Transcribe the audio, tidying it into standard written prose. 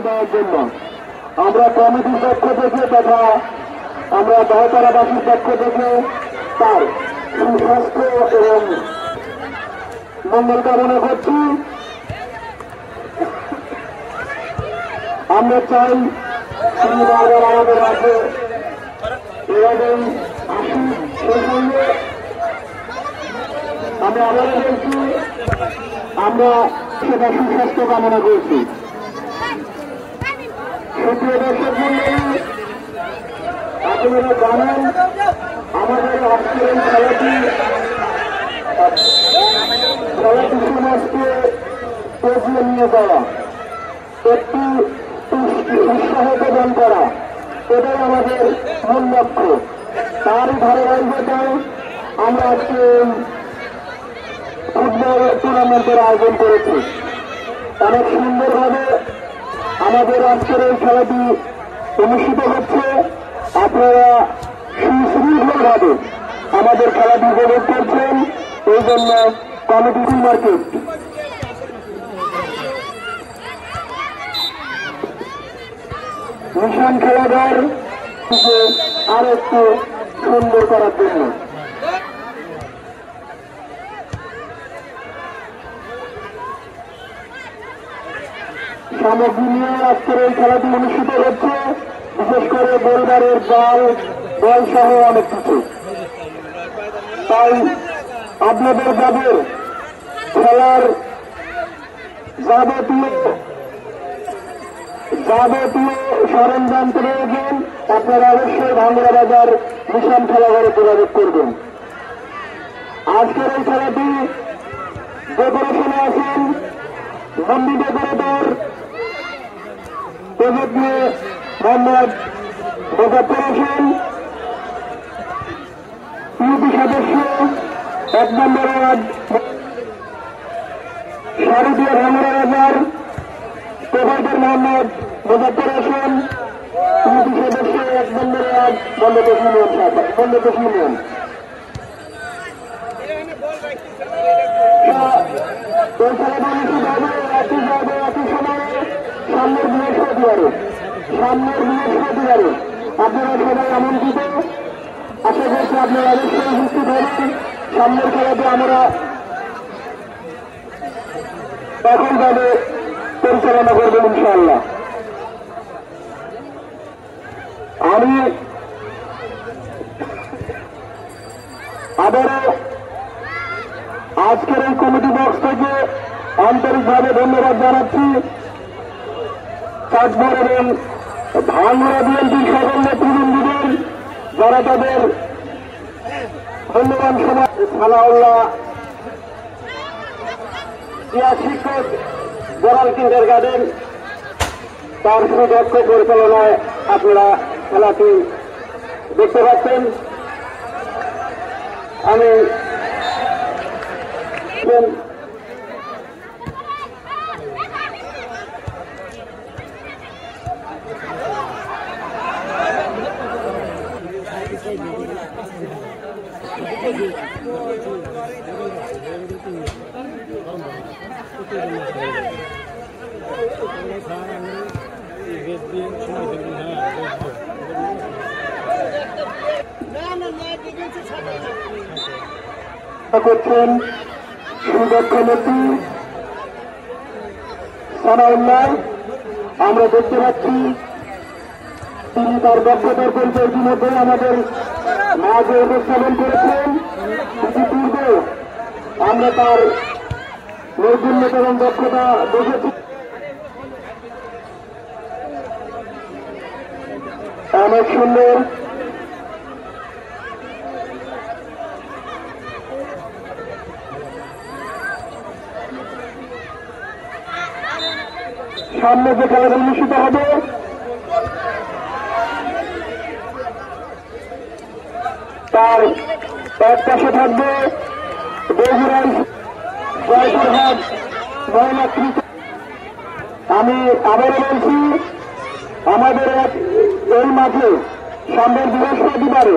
দেওয়ার জন্য আমরা কমিটির পক্ষ থেকে তথা আমরা দহতলাবাসীর পক্ষ থেকে তার সুস্বাস্থ্য এবং মঙ্গল কামনা করছি। আমরা চাই তিনি বারবার আমাদের মাঝে এভাবেই আসুন। সেই সঙ্গে আমরা আবারও বলছি আমরা সেটা সুস্বাস্থ্য কামনা করছি। সুপ্রিয় দর্শক মন্ডলী, আপনারা জানেন আমাদের আজকের এই খেলাটি সমাজকে এগিয়ে নিয়ে যাওয়া, একটি উৎসাহ প্রদান করা, এটাই আমাদের মূল লক্ষ্য। তারই ধারাবাহিকতায় আমরা আজকে ফুটবল টুর্নামেন্টের আয়োজন করেছি। অনেক সুন্দরভাবে আমাদের আজকের এই খেলাটি অনুষ্ঠিত হচ্ছে। আপনারা সুশৃঙ্খলভাবে আমাদের খেলাটি উপভোগ করছেন, এই জন্য কমিটি মার্কেট মিশন খেলাঘর আরো একটু সুন্দর করার জন্য সামগ্রী নিয়ে আজকের এই খেলাটি অনুষ্ঠিত হচ্ছে। বিশেষ করে বোলবারের বল সহ অনেক কিছু। তাই আপনাদের যাদের খেলার যাবতীয় সরঞ্জাম প্রয়োজন আপনারা অবশ্যই ভাঙ্গুড়া বাজার মিশন খেলাঘরে যোগাযোগ করবেন। আজকের এই খেলাটি ডেকোরেশনে আছেন মন্দির ডেকোরেটর প্রজেক্ট নিয়ে মোহাম্মদ মোজাফফর হোসেন, ইউপি সদস্য 1 নম্বর ওয়ার্ড শারদীয় ভাঙ্গুড়া বাজার প্রোভাইডার মোহাম্মদ মোজাফফর হোসেন, ইউপি সদস্য 1 নম্বর ওয়ার্ড বন্ধদেশ ইউনিয়ন। এই খেলাটি অনুষ্ঠিত হবে একই জায়গায় একই সময়ে সামনের বৃহস্পতিবারে। আপনারা সবাই আমন্ত্রিত। আশা করছি আপনারা অবশ্যই উপস্থিত হবেন। সামনের খেলাতে আমরা সফলভাবে পরিচালনা করবেন ইনশাআল্লাহ। আমি আবারও আজকের এই কমিটি বক্স থেকে আন্তরিকভাবে ধন্যবাদ জানাচ্ছি চাঁদপুর এবং ভাঙ্গুড়া বিএনপির সকল নেতৃবৃন্দদের, যারা তাদের মূল্যবান সময় সালাউল্লাহ ক্রীড়া শিক্ষক জেনারেল কিন্ডারগার্টেন তার সুদক্ষ পরিচালনায় আপনারা খেলাটি দেখতে পাচ্ছেন। আমি করছেন সুদক্ষ নেত্রী সানাউল্লাহ। আমরা দেখতে পাচ্ছি তিনি তার দক্ষতার পরিচয় ইতিমধ্যে আমাদের মাঝে উপস্থাপন করেছেন। ইতিপূর্বে আমরা তার নৈপুণ্যতা এবং দক্ষতা দেখেছি। অনেক সুন্দর সামনে যে খেলাটা অনুষ্ঠিত হবে তার এক পাশে থাকবে বগুড়ার জয়পুরহাট মহিলা। আমি আবারও বলছি আমাদের এই মাঠে সামনের বৃহস্পতিবারে